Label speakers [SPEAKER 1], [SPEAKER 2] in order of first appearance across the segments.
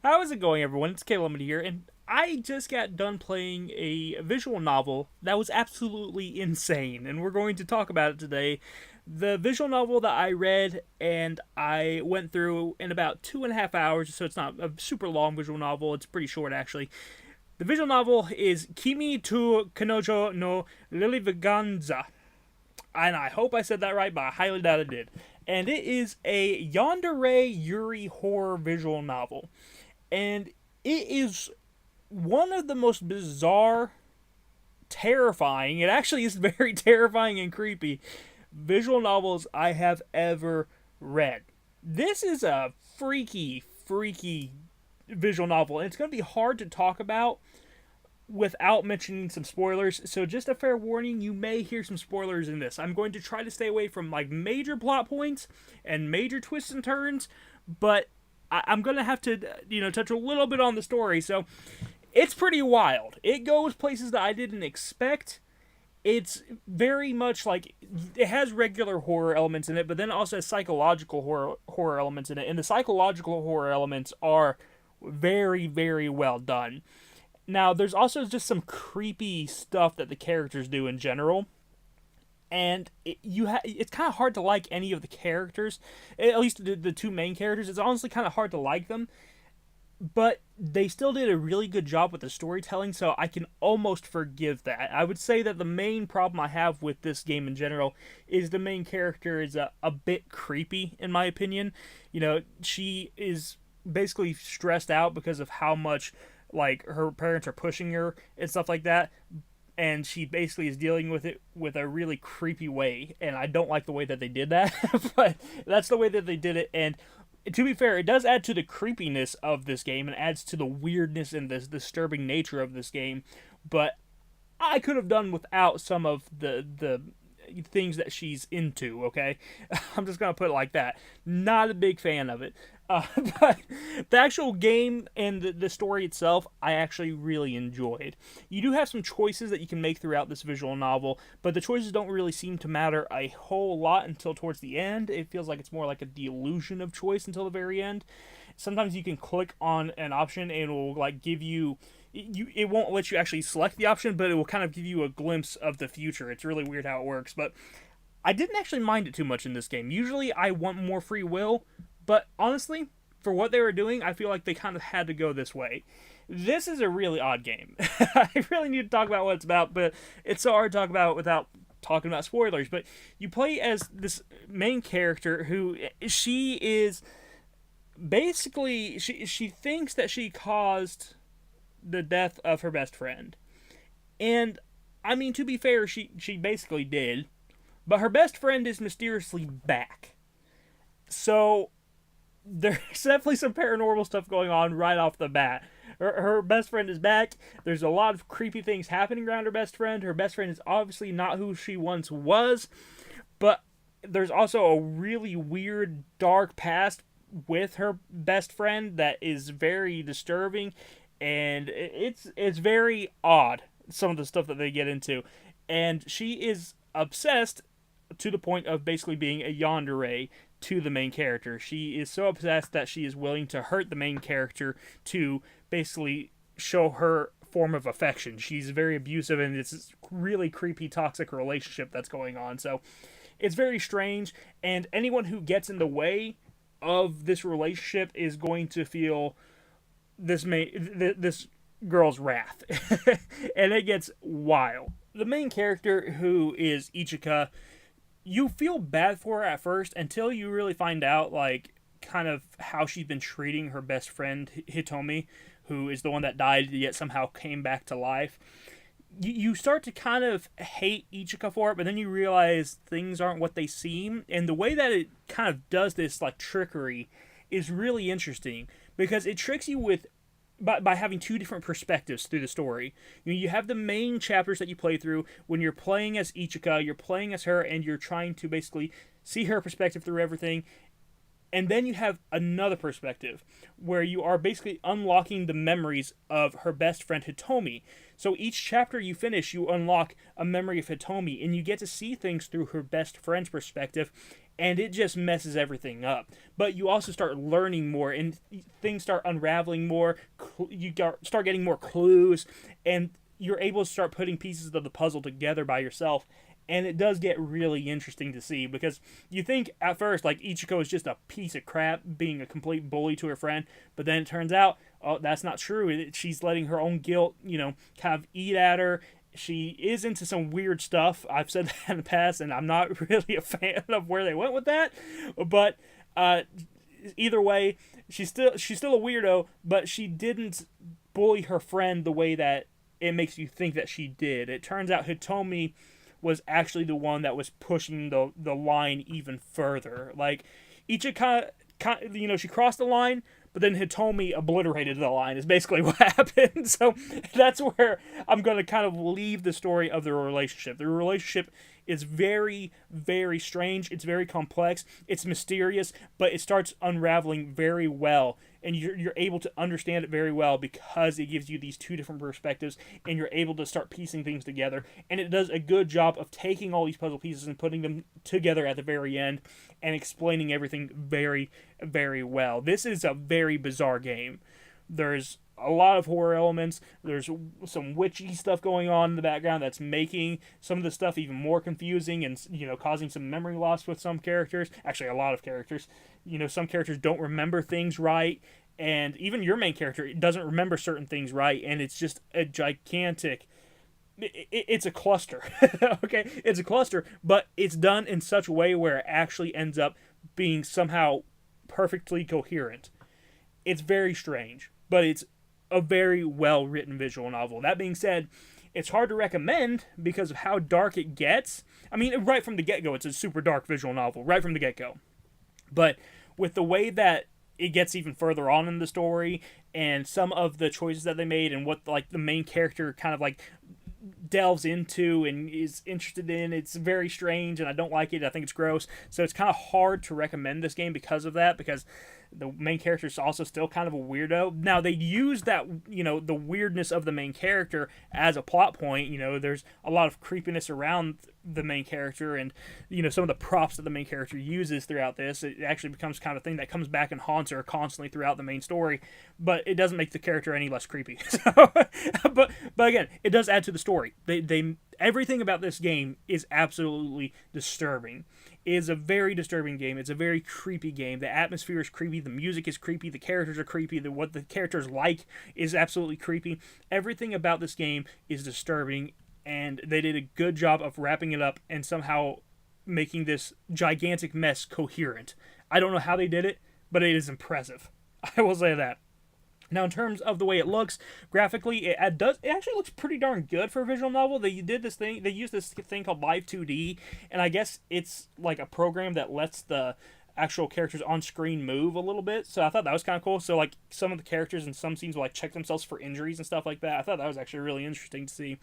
[SPEAKER 1] How is it going, everyone? It's Caleb here, and I just got done playing a visual novel that was absolutely insane, and we're going to talk about it today. The visual novel that I read and I went through in about 2.5 hours, so it's not a super long visual novel, it's pretty short actually. The visual novel is Kimi to Kanojo no Lilyvaganza, and I hope I said that right, but I highly doubt I did. And it is a yandere Yuri horror visual novel. And it is one of the most bizarre, terrifying, it actually is very terrifying and creepy, visual novels I have ever read. This is a freaky visual novel, and it's going to be hard to talk about without mentioning some spoilers. So just a fair warning, you may hear some spoilers in this. I'm going to try to stay away from like major plot points and major twists and turns, but I'm going to have to, touch a little bit on the story. So it's pretty wild. It goes places that I didn't expect. It's very much like it has regular horror elements in it, but then it also has psychological horror elements in it. And the psychological horror elements are very well done. Now, there's also just some creepy stuff that the characters do in general, and it's kind of hard to like any of the characters, at least the two main characters. It's honestly kind of hard to like them, but they still did a really good job with the storytelling, so I can almost forgive that. I would say that the main problem I have with this game in general is the main character is a bit creepy, in my opinion. She is basically stressed out because of how much like her parents are pushing her and stuff like that, and she basically is dealing with it with a really creepy way, and I don't like the way that they did that. But that's the way that they did it. And to be fair, it does add to the creepiness of this game and adds to the weirdness and the disturbing nature of this game, but I could have done without some of the things that she's into, okay? I'm just gonna put it like that. Not a big fan of it. But the actual game and the story itself, I actually really enjoyed. You do have some choices that you can make throughout this visual novel, but the choices don't really seem to matter a whole lot until towards the end. It feels like it's more like a delusion of choice until the very end. Sometimes you can click on an option and it will like give you it won't let you actually select the option, but it will kind of give you a glimpse of the future. It's really weird how it works, but I didn't actually mind it too much in this game. Usually I want more free will, but honestly, for what they were doing, I feel like they kind of had to go this way. This is a really odd game. I really need to talk about what it's about, but it's so hard to talk about it without talking about spoilers. But you play as this main character who she is basically she thinks that she caused the death of her best friend. And I mean, to be fair, she basically did, but her best friend is mysteriously back. So there's definitely some paranormal stuff going on right off the bat. Her best friend is back. There's a lot of creepy things happening around her best friend. Her best friend is obviously not who she once was, but there's also a really weird, dark past with her best friend that is very disturbing, and it's very odd, some of the stuff that they get into. And she is obsessed to the point of basically being a yandere to the main character. She is so obsessed that she is willing to hurt the main character to basically show her form of affection. She's very abusive, and it's this really creepy, toxic relationship that's going on. So it's very strange, and anyone who gets in the way of this relationship is going to feel this girl's wrath. And it gets wild. The main character, who is Ichika, you feel bad for her at first until you really find out like kind of how she's been treating her best friend Hitomi, who is the one that died yet somehow came back to life. You start to kind of hate Ichika for it, but then you realize things aren't what they seem, and the way that it kind of does this like trickery is really interesting, because it tricks you with by having two different perspectives through the story. You have the main chapters that you play through when you're playing as Ichika, you're playing as her, and you're trying to basically see her perspective through everything. And then you have another perspective where you are basically unlocking the memories of her best friend Hitomi. So each chapter you finish, you unlock a memory of Hitomi, and you get to see things through her best friend's perspective, and it just messes everything up. But you also start learning more, and things start unraveling more. You start getting more clues, and you're able to start putting pieces of the puzzle together by yourself. And it does get really interesting to see, because you think at first like Ichiko is just a piece of crap being a complete bully to her friend, but then it turns out, oh, that's not true. She's letting her own guilt, kind of eat at her. She is into some weird stuff. I've said that in the past, and I'm not really a fan of where they went with that. But either way, she's still a weirdo, but she didn't bully her friend the way that it makes you think that she did. It turns out Hitomi was actually the one that was pushing the line even further. Like, Ichika, she crossed the line, but then Hitomi obliterated the line is basically what happened. So that's where I'm going to kind of leave the story of their relationship. Their relationship is very, very strange. It's very complex. It's mysterious, but it starts unraveling very well. And you're able to understand it very well because it gives you these two different perspectives, and you're able to start piecing things together. And it does a good job of taking all these puzzle pieces and putting them together at the very end and explaining everything very, very well. This is a very bizarre game. There's a lot of horror elements. There's some witchy stuff going on in the background that's making some of the stuff even more confusing and, causing some memory loss with some characters. Actually, a lot of characters. Some characters don't remember things right, and even your main character doesn't remember certain things right, and it's just a gigantic... It's a cluster. Okay? It's a cluster, but it's done in such a way where it actually ends up being somehow perfectly coherent. It's very strange, but it's a very well-written visual novel. That being said, it's hard to recommend because of how dark it gets. I mean, right from the get-go, it's a super dark visual novel, right from the get-go. But with the way that it gets even further on in the story, and some of the choices that they made, and what the main character kind of delves into and is interested in, it's very strange, and I don't like it. I think it's gross. So it's kind of hard to recommend this game because of that, because the main character is also still kind of a weirdo. Now, they use that, the weirdness of the main character as a plot point. There's a lot of creepiness around the main character, and, some of the props that the main character uses throughout this. It actually becomes kind of thing that comes back and haunts her constantly throughout the main story, but it doesn't make the character any less creepy. So, but again, it does add to the story. They everything about this game is absolutely disturbing. It is a very disturbing game. It's a very creepy game. The atmosphere is creepy. The music is creepy. The characters are creepy. What the characters like is absolutely creepy. Everything about this game is disturbing, and they did a good job of wrapping it up and somehow making this gigantic mess coherent. I don't know how they did it, but it is impressive. I will say that. Now, in terms of the way it looks graphically, it actually looks pretty darn good for a visual novel. They used this thing called Live 2D, and I guess it's like a program that lets the actual characters on screen move a little bit. So I thought that was kind of cool. So some of the characters in some scenes will check themselves for injuries and stuff like that. I thought that was actually really interesting to see.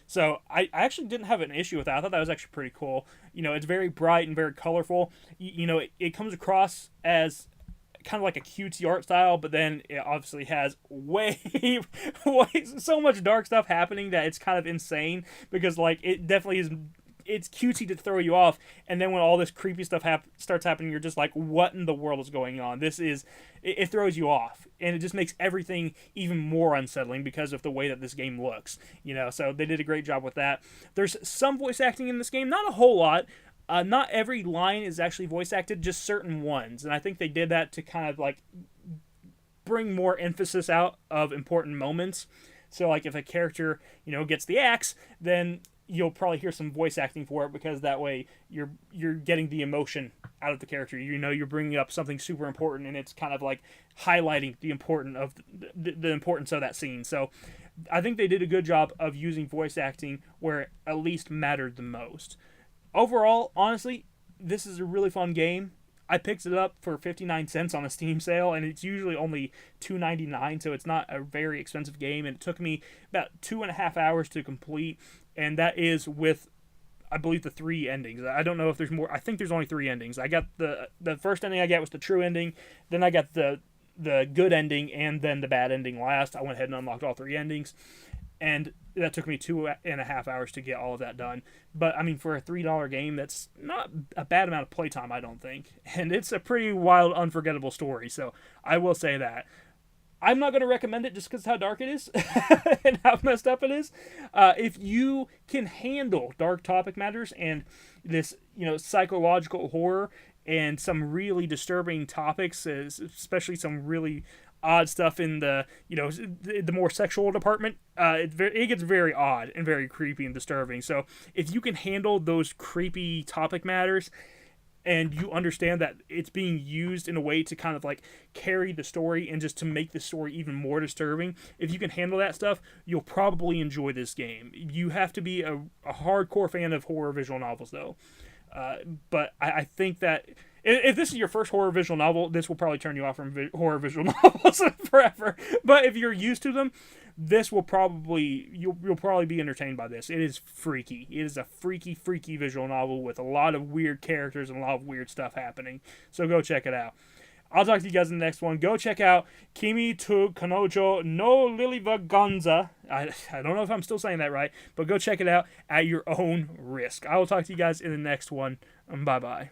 [SPEAKER 1] So I actually didn't have an issue with that. I thought that was actually pretty cool. It's very bright and very colorful. It comes across as kind of like a cutesy art style, but then it obviously has way so much dark stuff happening that it's kind of insane, because it definitely is. It's cutesy to throw you off, and then when all this creepy stuff starts happening, you're just like, what in the world is going on? It throws you off, and it just makes everything even more unsettling because of the way that this game looks. So they did a great job with that. There's some voice acting in this game, not a whole lot. Not every line is actually voice acted, just certain ones. And I think they did that to kind of bring more emphasis out of important moments. So if a character, gets the axe, then you'll probably hear some voice acting for it, because that way you're getting the emotion out of the character. You're bringing up something super important, and it's kind of highlighting the importance of that scene. So I think they did a good job of using voice acting where it at least mattered the most. Overall, honestly, this is a really fun game. I picked it up for 59 cents on a Steam sale, and it's usually only $2.99, so it's not a very expensive game, and it took me about 2.5 hours to complete, and that is with I believe, the 3 endings. I don't know if there's more. I think there's only 3 endings. I got the first ending I got was the true ending. Then I got the good ending, and then the bad ending last. I went ahead and unlocked all 3 endings, and that took me 2.5 hours to get all of that done. But I mean, for a $3 game, that's not a bad amount of playtime, I don't think. And it's a pretty wild, unforgettable story. So I will say that. I'm not going to recommend it just because how dark it is and how messed up it is. If you can handle dark topic matters and this, psychological horror and some really disturbing topics, especially some really odd stuff in the more sexual department, it gets very odd and very creepy and disturbing. So if you can handle those creepy topic matters, and you understand that it's being used in a way to kind of like carry the story and just to make the story even more disturbing, if you can handle that stuff, you'll probably enjoy this game. You have to be a hardcore fan of horror visual novels, though. But I think that if this is your first horror visual novel, this will probably turn you off from horror visual novels forever. But if you're used to them, this will probably you'll probably be entertained by this. It is freaky. It is a freaky visual novel with a lot of weird characters and a lot of weird stuff happening. So go check it out. I'll talk to you guys in the next one. Go check out Kimi to Kanojo no Lilyvaganza. I don't know if I'm still saying that right, but go check it out at your own risk. I will talk to you guys in the next one. Bye-bye.